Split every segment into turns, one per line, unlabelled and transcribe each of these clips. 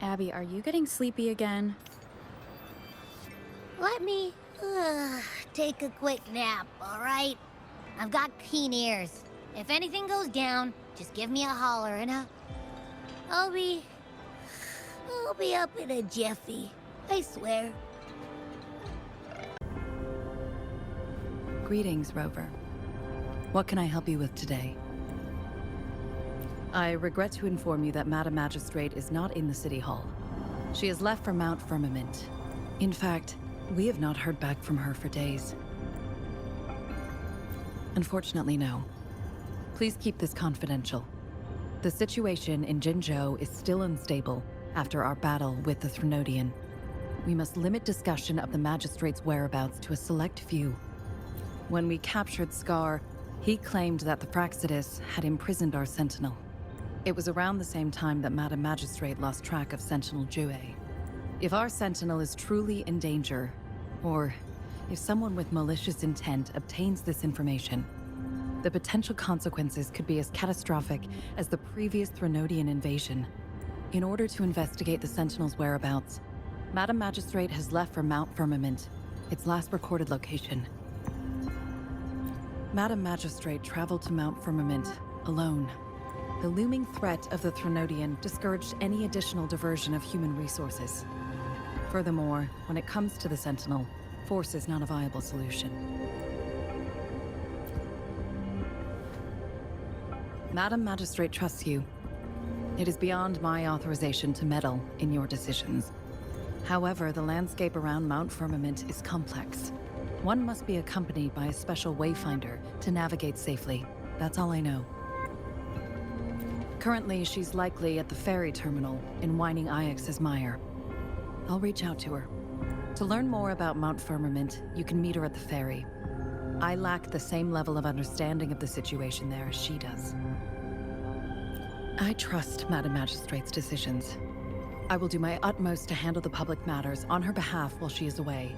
Abby, are you getting sleepy again?
Let me take a quick nap, all right? I've got keen ears. If anything goes down, just give me a holler and I'll be up in a jiffy. I swear.
Greetings, Rover. What can I help you with today? I regret to inform you that Madam Magistrate is not in the City Hall. She has left for Mount Firmament. In fact, we have not heard back from her for days. Unfortunately, no. Please keep this confidential. The situation in Jinzhou is still unstable after our battle with the Threnodian. We must limit discussion of the Magistrate's whereabouts to a select few. When we captured Scar, he claimed that the Praxidus had imprisoned our Sentinel. It was around the same time that Madam Magistrate lost track of Sentinel Jue. If our Sentinel is truly in danger, or if someone with malicious intent obtains this information, the potential consequences could be as catastrophic as the previous Threnodian invasion. In order to investigate the Sentinel's whereabouts, Madam Magistrate has left for Mount Firmament, its last recorded location. Madam Magistrate traveled to Mount Firmament alone. The looming threat of the Threnodian discouraged any additional diversion of human resources. Furthermore, when it comes to the Sentinel, force is not a viable solution. Madam Magistrate trusts you. It is beyond my authorization to meddle in your decisions. However, the landscape around Mount Firmament is complex. One must be accompanied by a special wayfinder to navigate safely. That's all I know. Currently, she's likely at the ferry terminal in Whining Ix's Mire. I'll reach out to her. To learn more about Mount Firmament, you can meet her at the ferry. I lack the same level of understanding of the situation there as she does. I trust Madam Magistrate's decisions. I will do my utmost to handle the public matters on her behalf while she is away.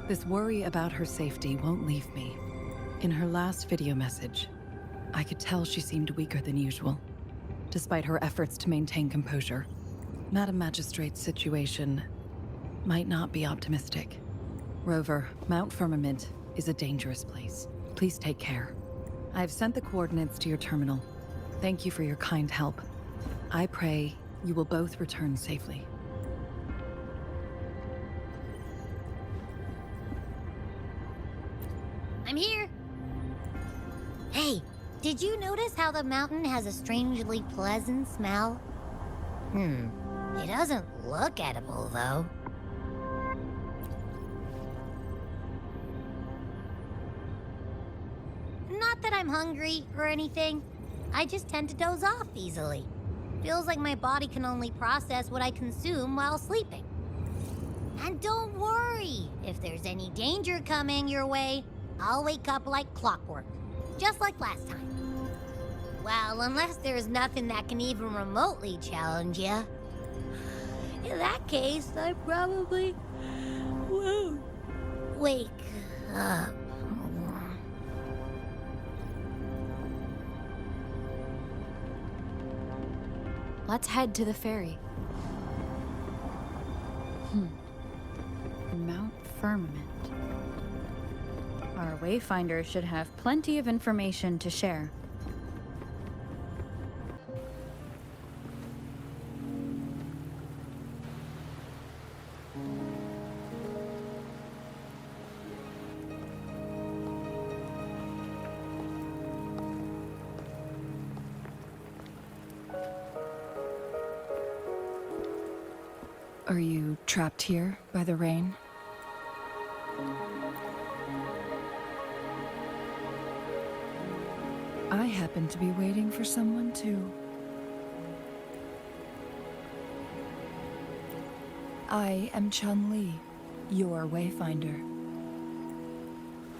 This worry about her safety won't leave me. In her last video message, I could tell she seemed weaker than usual, despite her efforts to maintain composure. Madam Magistrate's situation might not be optimistic. Rover, Mount Firmament is a dangerous place. Please take care. I've sent the coordinates to your terminal. Thank you for your kind help. I pray you will both return safely.
I'm here. Hey, did you notice how the mountain has a strangely pleasant smell? It doesn't look edible, though. Not that I'm hungry or anything. I just tend to doze off easily. Feels like my body can only process what I consume while sleeping. And don't worry, if there's any danger coming your way, I'll wake up like clockwork, just like last time. Well, unless there's nothing that can even remotely challenge you. In that case, I probably won't wake up.
Let's head to the ferry. Mount Firmament. Our wayfinder should have plenty of information to share.
Are you trapped here by the rain? I happen to be waiting for someone too. I am Chun-Li, your wayfinder.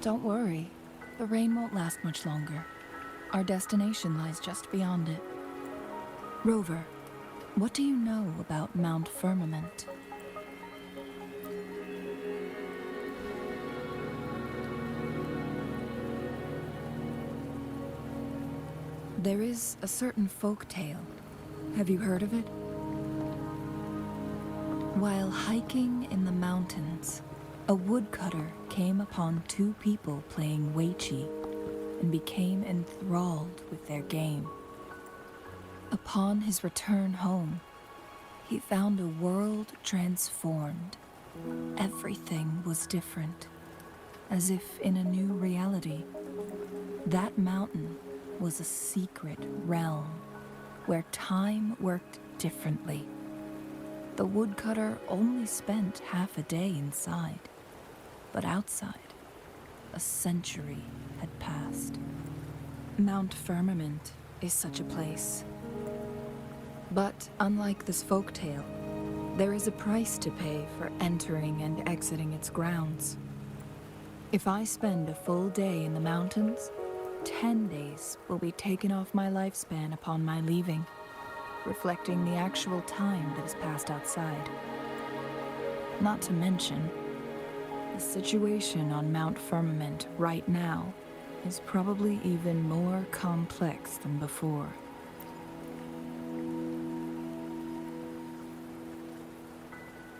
Don't worry, the rain won't last much longer. Our destination lies just beyond it. Rover, what do you know about Mount Firmament? There is a certain folk tale. Have you heard of it?
While hiking in the mountains, a woodcutter came upon two people playing Weiqi and became enthralled with their game. Upon his return home, he found a world transformed. Everything was different, as if in a new reality. That mountain was a secret realm where time worked differently. The woodcutter only spent half a day inside, but outside, a century had passed. Mount Firmament is such a place. But unlike this folktale, there is a price to pay for entering and exiting its grounds. If I spend a full day in the mountains, 10 days will be taken off my lifespan upon my leaving, reflecting the actual time that has passed outside. Not to mention, the situation on Mount Firmament right now is probably even more complex than before.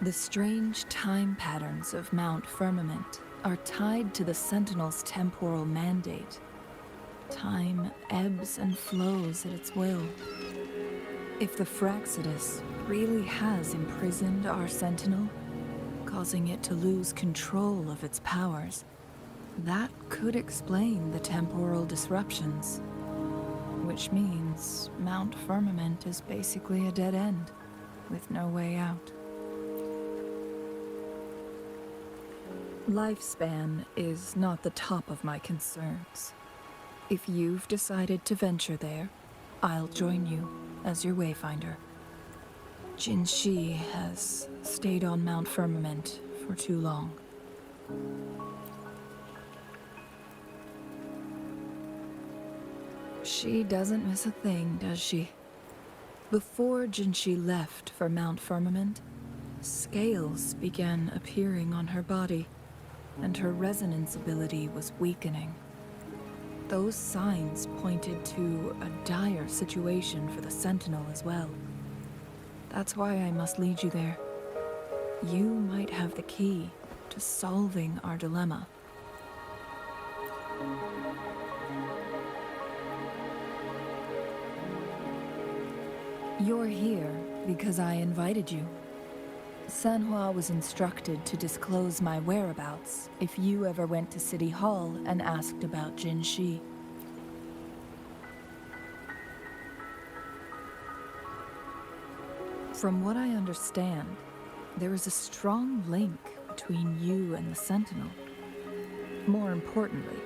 The strange time patterns of Mount Firmament are tied to the Sentinel's temporal mandate. Time ebbs and flows at its will. If the Fraxidus really has imprisoned our Sentinel, causing it to lose control of its powers, that could explain the temporal disruptions. Which means Mount Firmament is basically a dead end, with no way out. Lifespan is not the top of my concerns. If you've decided to venture there, I'll join you as your wayfinder. Jinshi has stayed on Mount Firmament for too long. She doesn't miss a thing, does she? Before Jinshi left for Mount Firmament, scales began appearing on her body, and her resonance ability was weakening. Those signs pointed to a dire situation for the Sentinel as well. That's why I must lead you there. You might have the key to solving our dilemma. You're here because I invited you. Sanhua was instructed to disclose my whereabouts if you ever went to City Hall and asked about Jinshi. From what I understand, there is a strong link between you and the Sentinel. More importantly,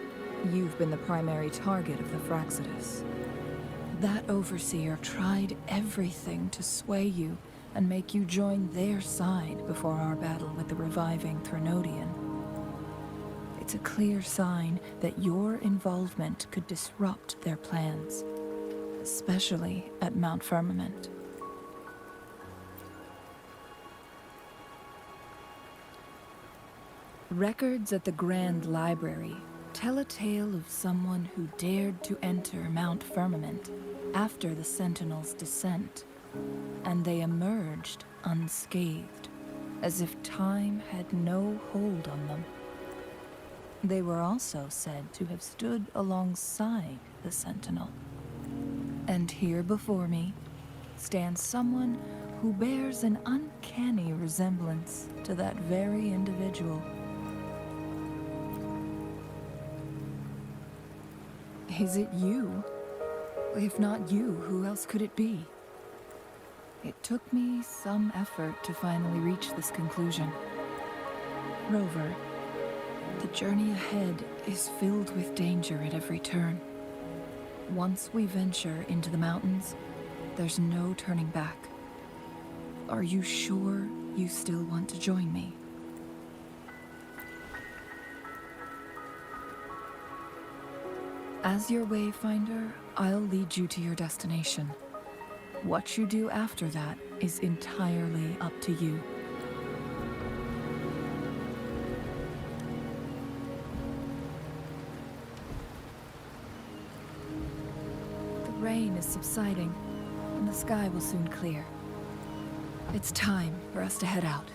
you've been the primary target of the Fraxidus. That overseer tried everything to sway you and make you join their side before our battle with the reviving Threnodian. It's a clear sign that your involvement could disrupt their plans, especially at Mount Firmament. Records at the Grand Library tell a tale of someone who dared to enter Mount Firmament after the Sentinel's descent, and they emerged unscathed, as if time had no hold on them. They were also said to have stood alongside the Sentinel. And here before me stands someone who bears an uncanny resemblance to that very individual. Is it you? If not you, who else could it be? It took me some effort to finally reach this conclusion. Rover, the journey ahead is filled with danger at every turn. Once we venture into the mountains, there's no turning back. Are you sure you still want to join me? As your wayfinder, I'll lead you to your destination. What you do after that is entirely up to you. The rain is subsiding, and the sky will soon clear. It's time for us to head out.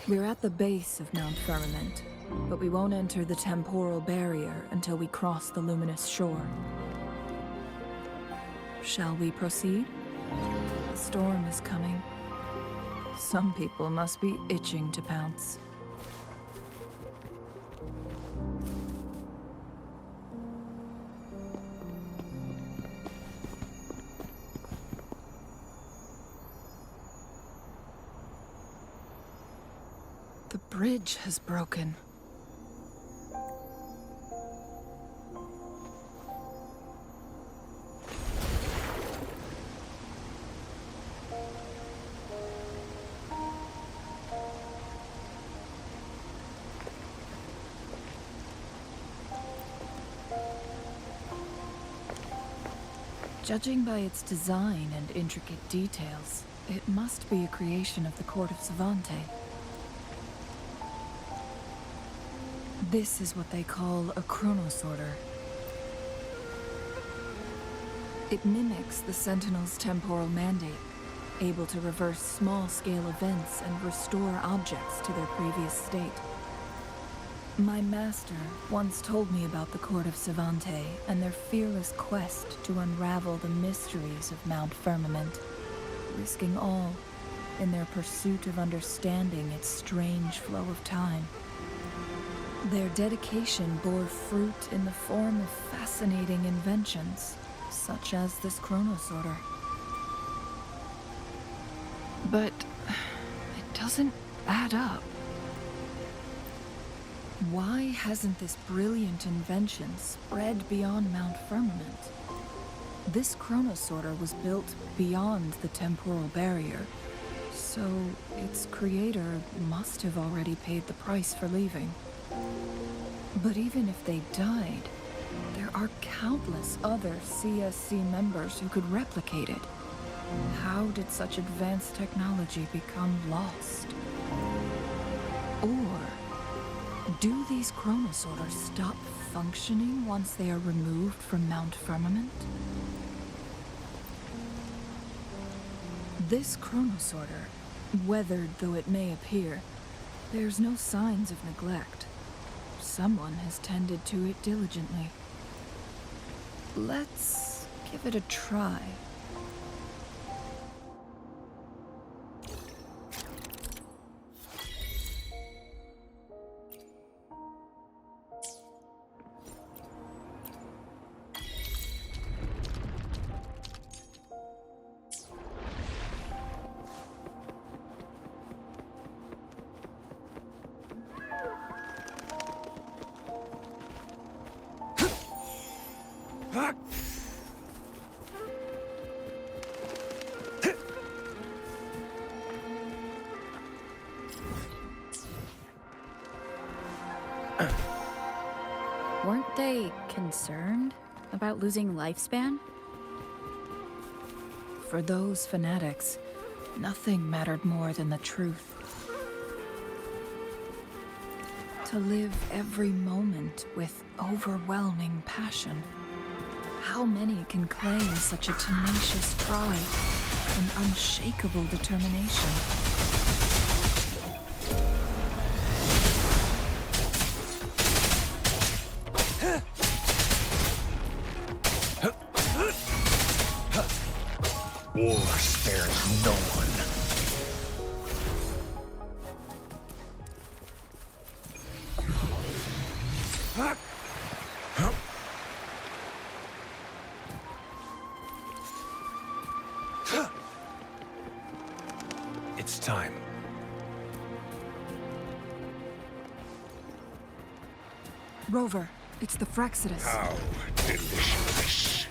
We're at the base of Mount Firmament, but we won't enter the temporal barrier until we cross the luminous shore. Shall we proceed? The storm is coming. Some people must be itching to pounce. The bridge has broken. Judging by its design and intricate details, it must be a creation of the Court of Savante. This is what they call a chronosorter. It mimics the Sentinel's temporal mandate, able to reverse small-scale events and restore objects to their previous state. My master once told me about the Court of Savante and their fearless quest to unravel the mysteries of Mount Firmament, risking all in their pursuit of understanding its strange flow of time. Their dedication bore fruit in the form of fascinating inventions, such as this chronosorter. But it doesn't add up. Why hasn't this brilliant invention spread beyond Mount Firmament? This chronosorter was built beyond the temporal barrier, so its creator must have already paid the price for leaving. But even if they died, there are countless other CSC members who could replicate it. How did such advanced technology become lost? Or do these chronosorters stop functioning once they are removed from Mount Firmament? This chronosorter, weathered though it may appear, bears no signs of neglect. Someone has tended to it diligently. Let's give it a try.
they concerned about losing lifespan?
For those fanatics, nothing mattered more than the truth. To live every moment with overwhelming passion. How many can claim such a tenacious drive and unshakable determination?
War spares no one. It's time.
Rover, it's the Frexodus.
How delicious.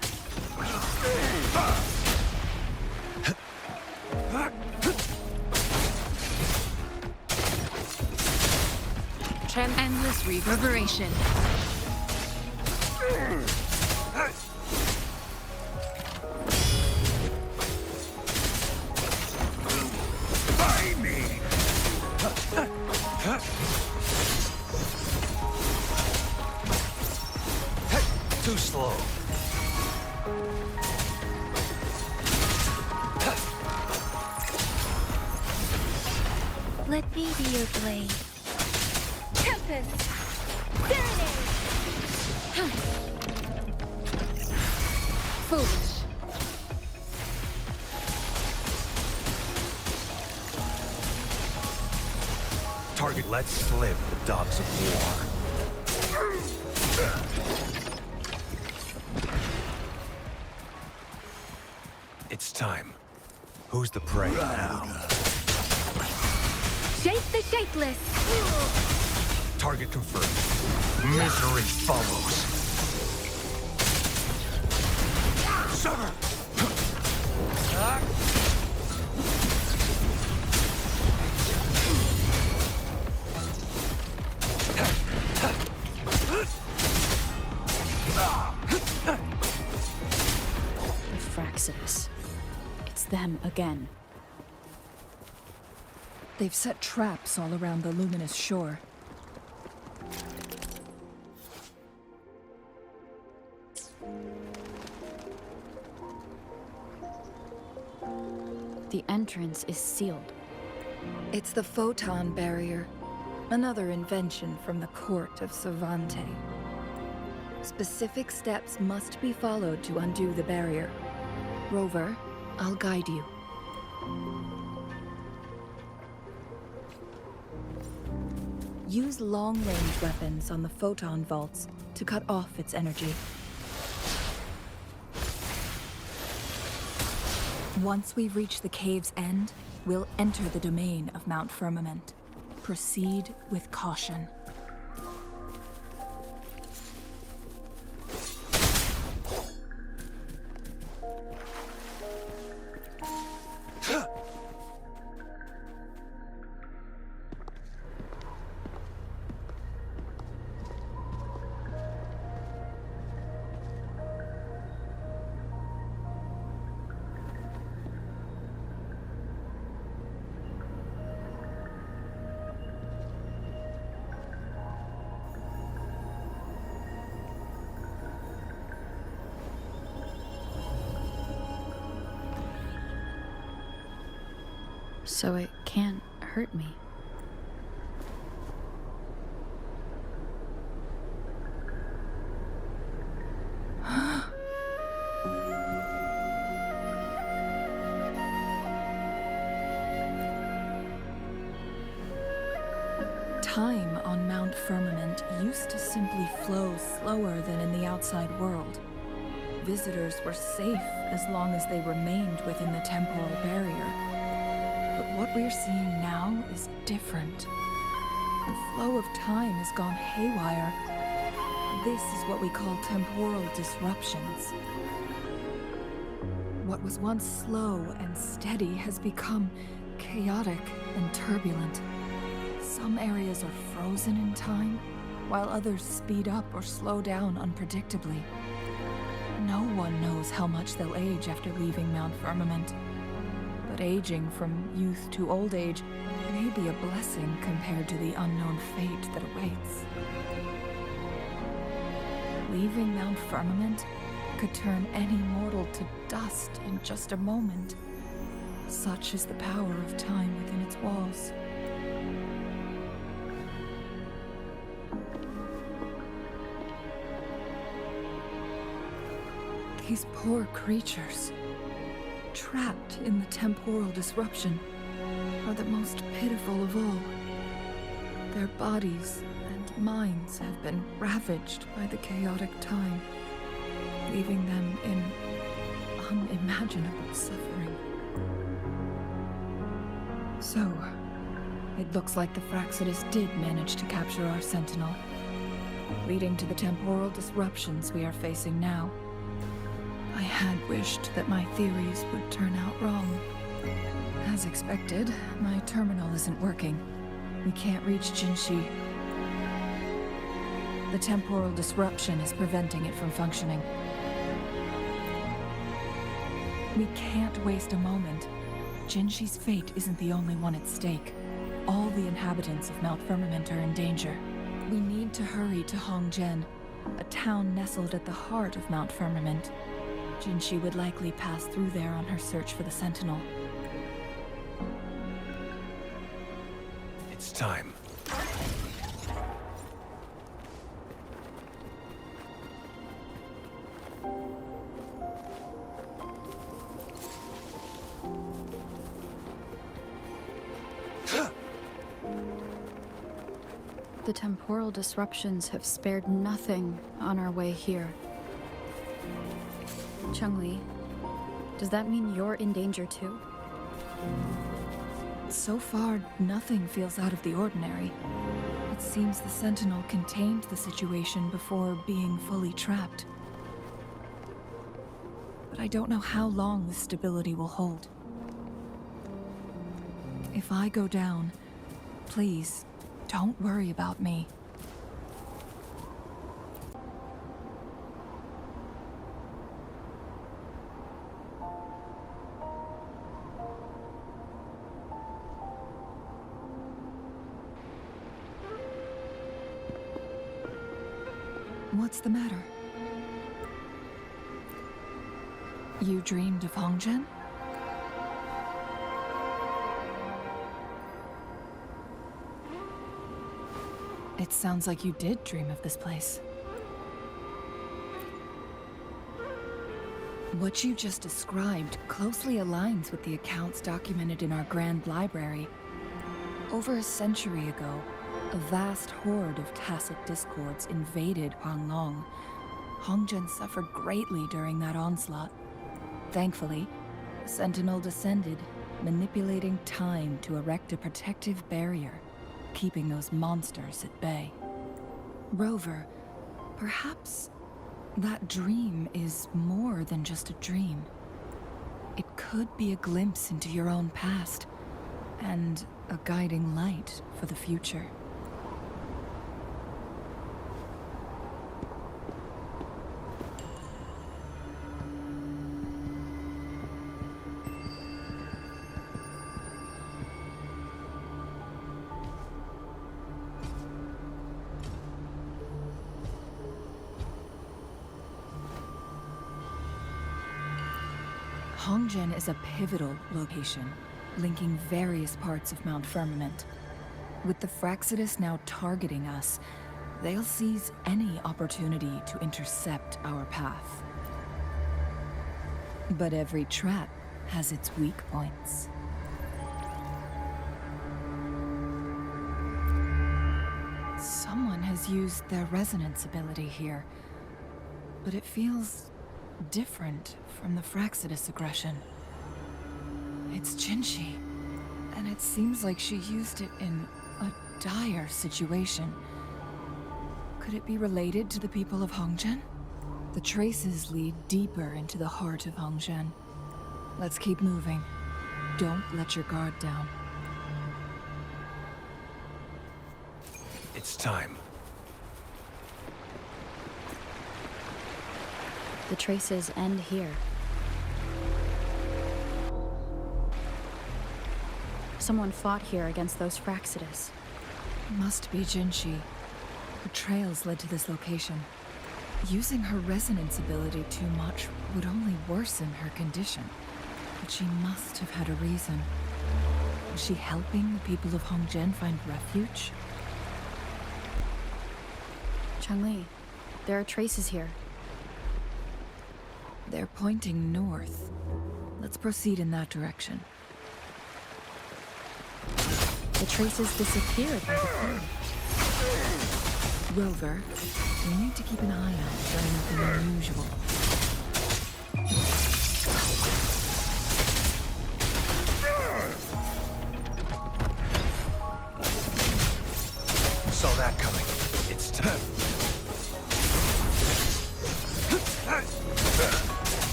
Endless reverberation.
By me. Too slow.
Let me be your blade. Tempest! Serenade!
Foolish.
Target let slip the dogs of war. It's time. Who's the prey now?
Shape the shapeless.
Target confirmed. Misery follows. Sever!
The Frexodus. It's them again.
They've set traps all around the luminous shore.
The entrance is sealed.
It's the photon barrier, another invention from the court of Savante. Specific steps must be followed to undo the barrier. Rover, I'll guide you. Use long-range weapons on the photon vaults to cut off its energy. Once we reach the cave's end, we'll enter the domain of Mount Firmament. Proceed with caution.
So it can't hurt me.
Time on Mount Firmament used to simply flow slower than in the outside world. Visitors were safe as long as they remained within the temporal barrier. But what we're seeing now is different. The flow of time has gone haywire. This is what we call temporal disruptions. What was once slow and steady has become chaotic and turbulent. Some areas are frozen in time, while others speed up or slow down unpredictably. No one knows how much they'll age after leaving Mount Firmament, but aging from youth to old age may be a blessing compared to the unknown fate that awaits. Leaving Mount Firmament could turn any mortal to dust in just a moment. Such is the power of time within its walls. These poor creatures, trapped in the temporal disruption, are the most pitiful of all. Their bodies and minds have been ravaged by the chaotic time, leaving them in unimaginable suffering. So, it looks like the Fraxidus did manage to capture our Sentinel, leading to the temporal disruptions we are facing now. I had wished that my theories would turn out wrong. As expected, my terminal isn't working. We can't reach Jinshi. The temporal disruption is preventing it from functioning. We can't waste a moment. Jinshi's fate isn't the only one at stake. All the inhabitants of Mount Firmament are in danger. We need to hurry to Hongzhen, a town nestled at the heart of Mount Firmament. Jinshi would likely pass through there on her search for the Sentinel.
It's time.
The temporal disruptions have spared nothing on our way here. Chungli, does that mean you're in danger too?
So far, nothing feels out of the ordinary. It seems the Sentinel contained the situation before being fully trapped. But I don't know how long this stability will hold. If I go down, please, don't worry about me. What's the matter? You dreamed of Hongzhen? It sounds like you did dream of this place. What you just described closely aligns with the accounts documented in our Grand Library. Over a century ago, a vast horde of tacit discords invaded Huanglong. Hongzhen suffered greatly during that onslaught. Thankfully, the Sentinel descended, manipulating time to erect a protective barrier, keeping those monsters at bay. Rover, perhaps that dream is more than just a dream. It could be a glimpse into your own past, and a guiding light for the future. Hongzhen is a pivotal location, linking various parts of Mount Firmament. With the Fraxidus now targeting us, they'll seize any opportunity to intercept our path. But every trap has its weak points. Someone has used their resonance ability here, but it feels different from the Fraxidus aggression. It's Jinshi, and it seems like she used it in a dire situation. Could it be related to the people of Hongzhen? The traces lead deeper into the heart of Hongzhen. Let's keep moving. Don't let your guard down.
It's time.
The traces end here. Someone fought here against those Fraxidus.
Must be Jinshi. Her trails led to this location. Using her resonance ability too much would only worsen her condition. But she must have had a reason. Was she helping the people of Hongzhen find refuge?
Changli, there are traces here.
They're pointing north. Let's proceed in that direction.
The traces disappeared by the pool.
Rover, we need to keep an eye out for anything unusual.
Saw that coming. It's time.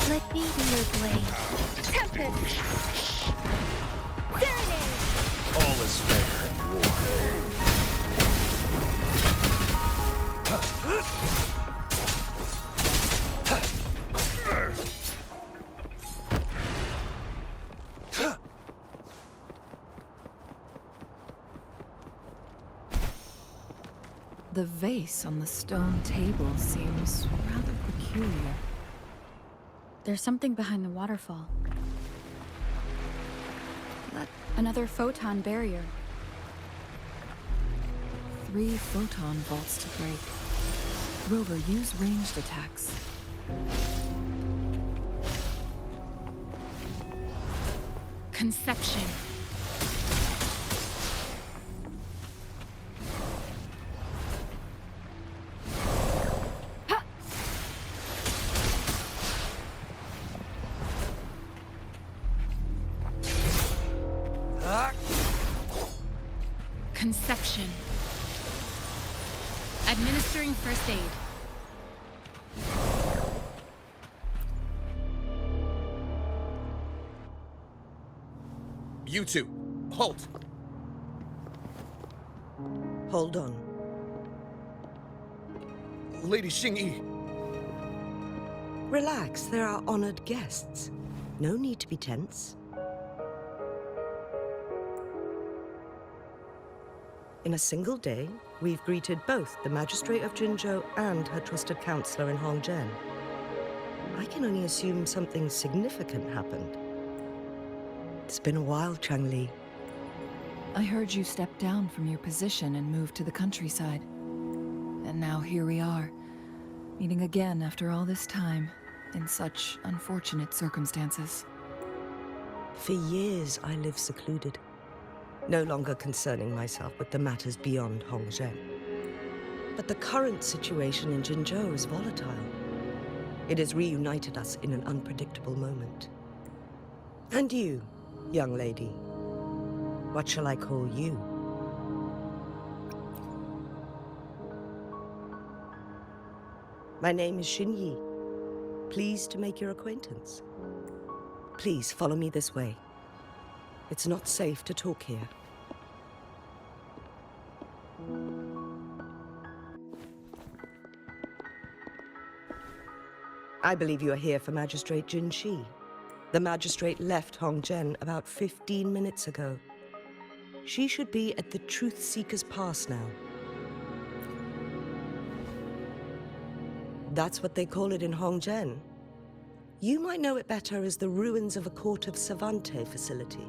Let me be your blade. Tempest! Serenade!
All is fair in war.
The vase on the stone table seems rather peculiar.
There's something behind the waterfall. Another photon barrier.
3 photon vaults to break. Rover, use ranged attacks.
Conception.
Conception. Administering first aid.
You two, halt!
Hold on.
Lady Xingyi,
Relax, there are honored guests. No need to be tense. In a single day, we've greeted both the Magistrate of Jinzhou and her trusted counselor in Hongzhen. I can only assume something significant happened. It's been a while, Changli.
I heard you step down from your position and move to the countryside. And now here we are, meeting again after all this time, in such unfortunate circumstances.
For years, I lived secluded, no longer concerning myself with the matters beyond Hongzhen. But the current situation in Jinzhou is volatile. It has reunited us in an unpredictable moment. And you, young lady, what shall I call you? My name is Xinyi. Pleased to make your acquaintance. Please follow me this way. It's not safe to talk here. I believe you are here for Magistrate Jinshi. The magistrate left Hongzhen about 15 minutes ago. She should be at the Truth Seeker's Pass now. That's what they call it in Hongzhen. You might know it better as the ruins of a Court of Savante facility.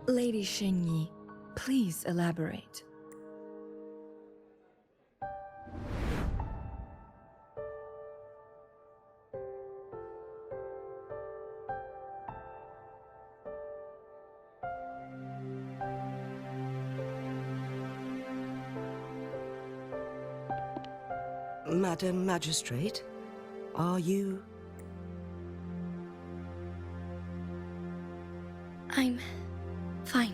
Lady Xingyi, please elaborate.
Madam Magistrate, are you...
I'm fine.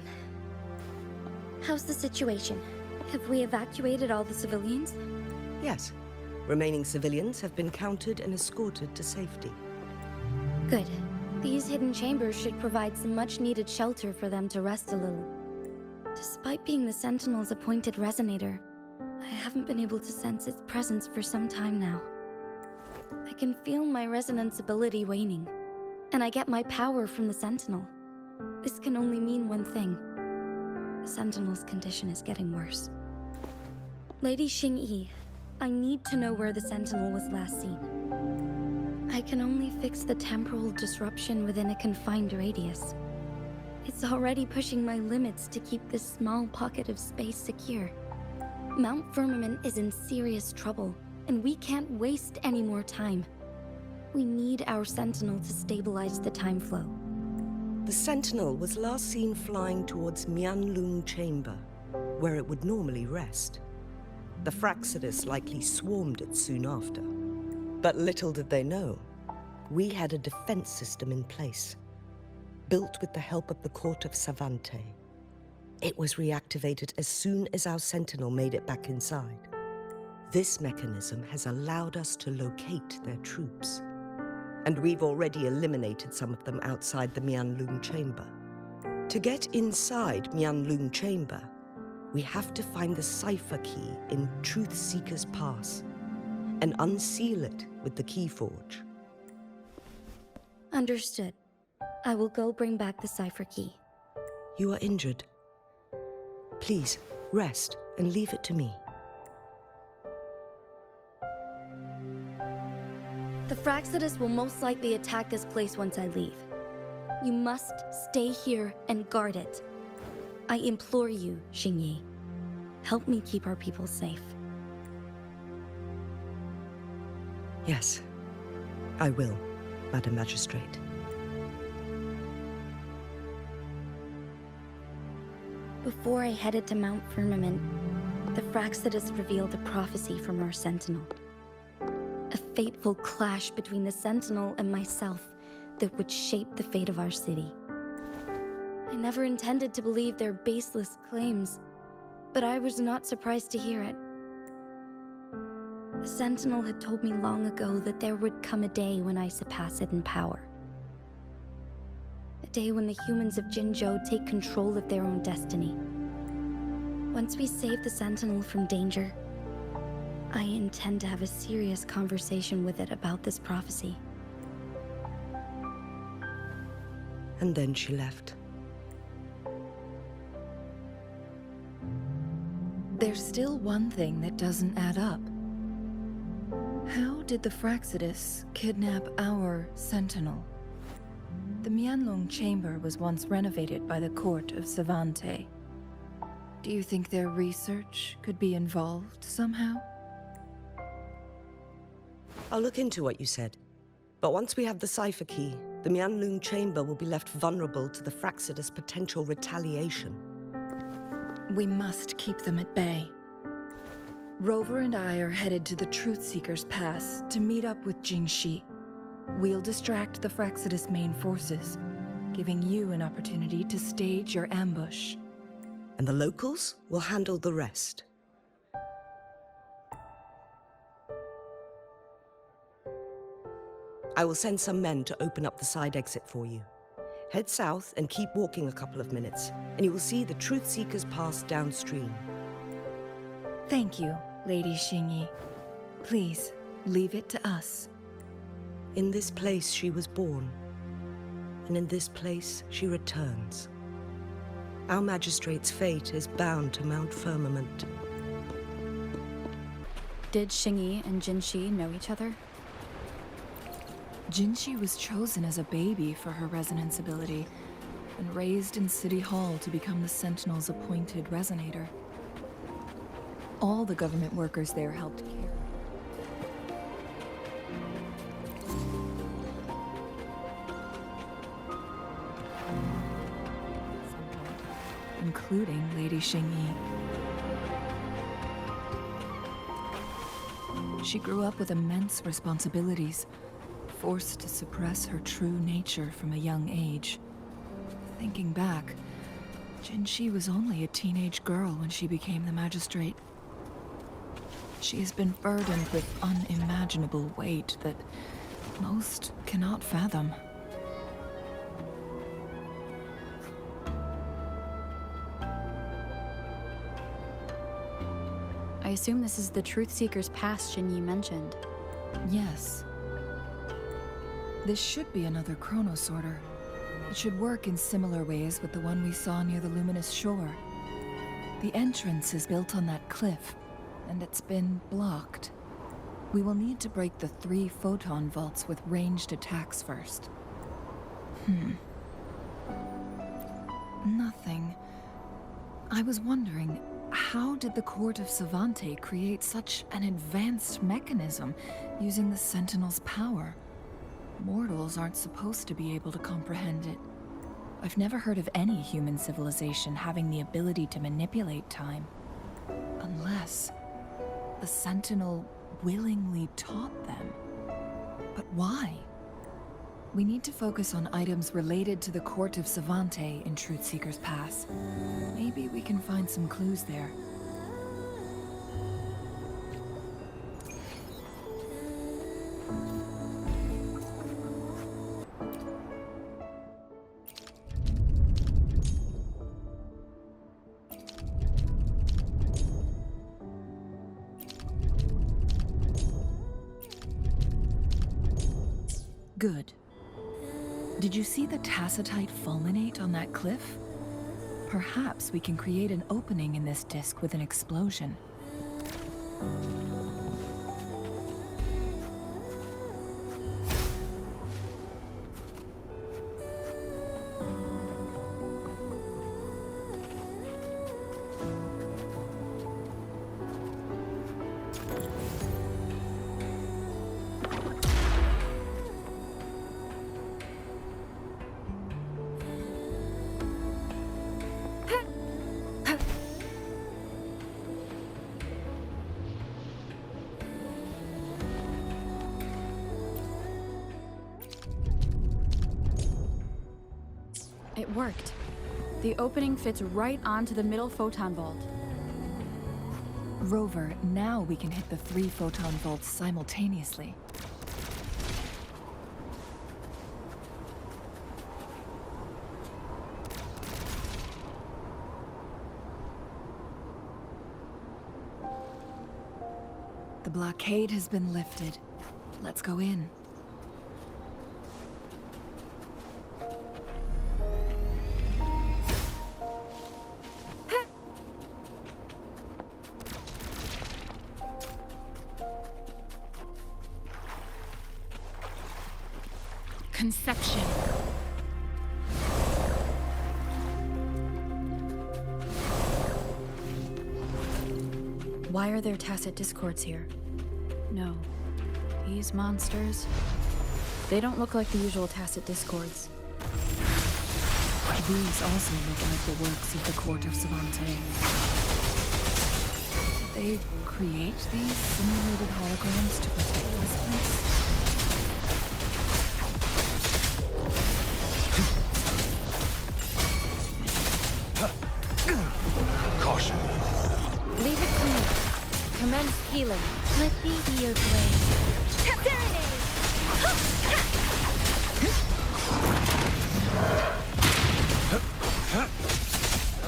How's the situation? Have we evacuated all the civilians?
Yes. Remaining civilians have been counted and escorted to safety.
Good. These hidden chambers should provide some much-needed shelter for them to rest a little. Despite being the Sentinel's appointed resonator, I haven't been able to sense its presence for some time now. I can feel my resonance ability waning, and I get my power from the Sentinel. This can only mean one thing. The Sentinel's condition is getting worse. Lady Xingyi, I need to know where the Sentinel was last seen. I can only fix the temporal disruption within a confined radius. It's already pushing my limits to keep this small pocket of space secure. Mount Firmament is in serious trouble, and we can't waste any more time. We need our Sentinel to stabilize the time flow.
The Sentinel was last seen flying towards Mianlung Chamber, where it would normally rest. The Fraxidus likely swarmed it soon after. But little did they know, we had a defense system in place, built with the help of the court of Savante. It was reactivated as soon as our Sentinel made it back inside. This mechanism has allowed us to locate their troops, and we've already eliminated some of them outside the Mianlung Chamber. To get inside Mianlung Chamber, we have to find the cipher key in Truth Seeker's Pass and unseal it with the Keyforge.
Understood. I will go bring back the cipher key.
You are injured. Please, rest and leave it to me.
The Fraxidus will most likely attack this place once I leave. You must stay here and guard it. I implore you, Xingyi. Help me keep our people safe.
Yes, I will, Madam Magistrate.
Before I headed to Mount Firmament, the Fraxidus revealed a prophecy from our Sentinel. A fateful clash between the Sentinel and myself that would shape the fate of our city. I never intended to believe their baseless claims, but I was not surprised to hear it. The Sentinel had told me long ago that there would come a day when I surpass it in power. A day when the humans of Jinzhou take control of their own destiny. Once we save the Sentinel from danger, I intend to have a serious conversation with it about this prophecy.
And then she left.
There's still one thing that doesn't add up. How did the Fraxidus kidnap our Sentinel? The Mianlong Chamber was once renovated by the court of Savante. Do you think their research could be involved somehow?
I'll look into what you said. But once we have the cipher key, the Mianlung Chamber will be left vulnerable to the Fraxidus' potential retaliation.
We must keep them at bay. Rover and I are headed to the Truth Seeker's Pass to meet up with Jingxi. We'll distract the Fraxidus' main forces, giving you an opportunity to stage your ambush.
And the locals will handle the rest. I will send some men to open up the side exit for you. Head south and keep walking a couple of minutes, and you will see the Truth Seeker's Pass downstream.
Thank you, Lady Xingyi. Please, leave it to us.
In this place she was born, and in this place she returns. Our magistrate's fate is bound to Mount Firmament.
Did Xingyi and Jinxi know each other?
Jinxi was chosen as a baby for her resonance ability, and raised in City Hall to become the Sentinel's appointed resonator. All the government workers there helped care. Including Lady Xingyi. She grew up with immense responsibilities, forced to suppress her true nature from a young age. Thinking back, Jinxi was only a teenage girl when she became the magistrate. She has been burdened with unimaginable weight that most cannot fathom.
I assume this is the Truth Seeker's Pass Shinyi mentioned.
Yes. This should be another chronosorter. It should work in similar ways with the one we saw near the luminous shore. The entrance is built on that cliff, and it's been blocked. We will need to break the 3 photon vaults with ranged attacks first. Nothing. I was wondering, how did the Court of Savante create such an advanced mechanism using the Sentinel's power? Mortals aren't supposed to be able to comprehend it. I've never heard of any human civilization having the ability to manipulate time. Unless the Sentinel willingly taught them. But why? We need to focus on items related to the Court of Savante in Truthseeker's Pass. Maybe we can find some clues there. Good. Did you see the tacitite fulminate on that cliff? Perhaps we can create an opening in this disk with an explosion.
It worked. The opening fits right onto the middle photon vault.
Rover, now we can hit the 3 photon vaults simultaneously. The blockade has been lifted. Let's go in.
Conception. Why are there tacit discords here? No. These monsters... they don't look like the usual tacit discords.
These also look like the works of the Court of Savante. Did they create these simulated holograms to protect this place?
Caution.
Leave it to me. Commence healing. Let me be your blade.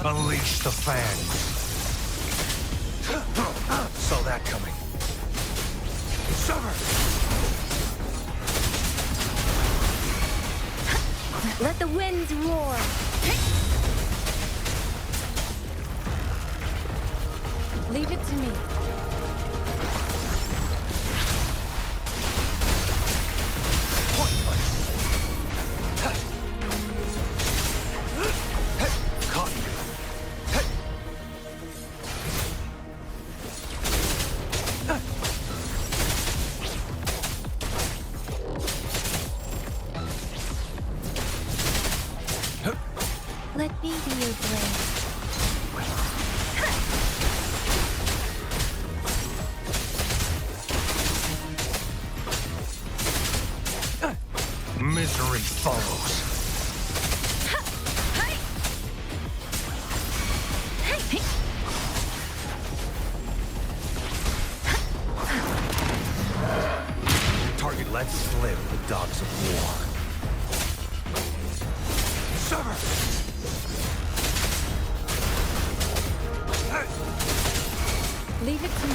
Unleash the fangs. Saw that coming. Sever!
Let the winds roar. Leave it to me.
Caught you.
Let me be your blade.
Misery follows. Target lets live the dogs of war. Sever!
Leave it to me.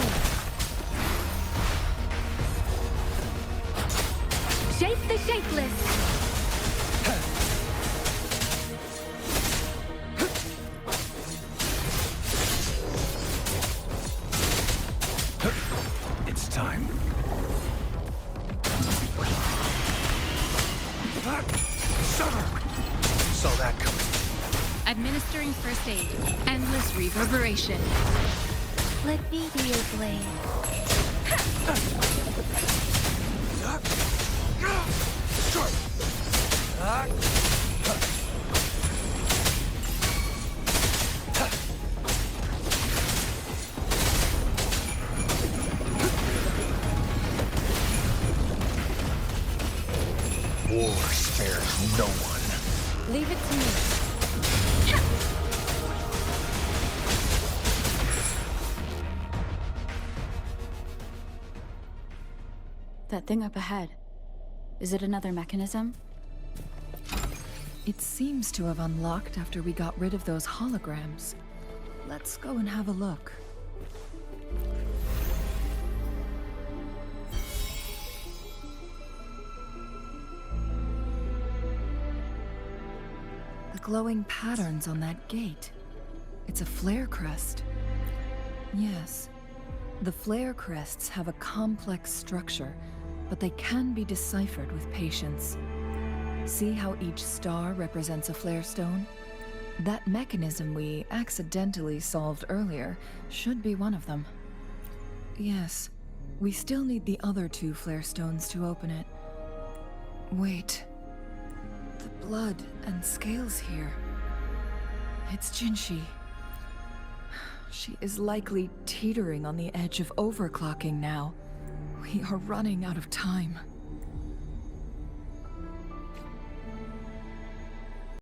Shape the shapeless!
It's time. Saw that coming.
Administering first aid. Endless reverberation.
Let me be your blade.
War spares no one.
Leave it to me. That thing up ahead. Is it another mechanism?
It seems to have unlocked after we got rid of those holograms. Let's go and have a look. The glowing patterns on that gate. It's a flare crest. Yes. The flare crests have a complex structure, but they can be deciphered with patience. See how each star represents a flare stone? That mechanism we accidentally solved earlier should be one of them. Yes, we still need the other 2 flare stones to open it. Wait. The blood and scales here. It's Jinshi. She is likely teetering on the edge of overclocking now. We are running out of time.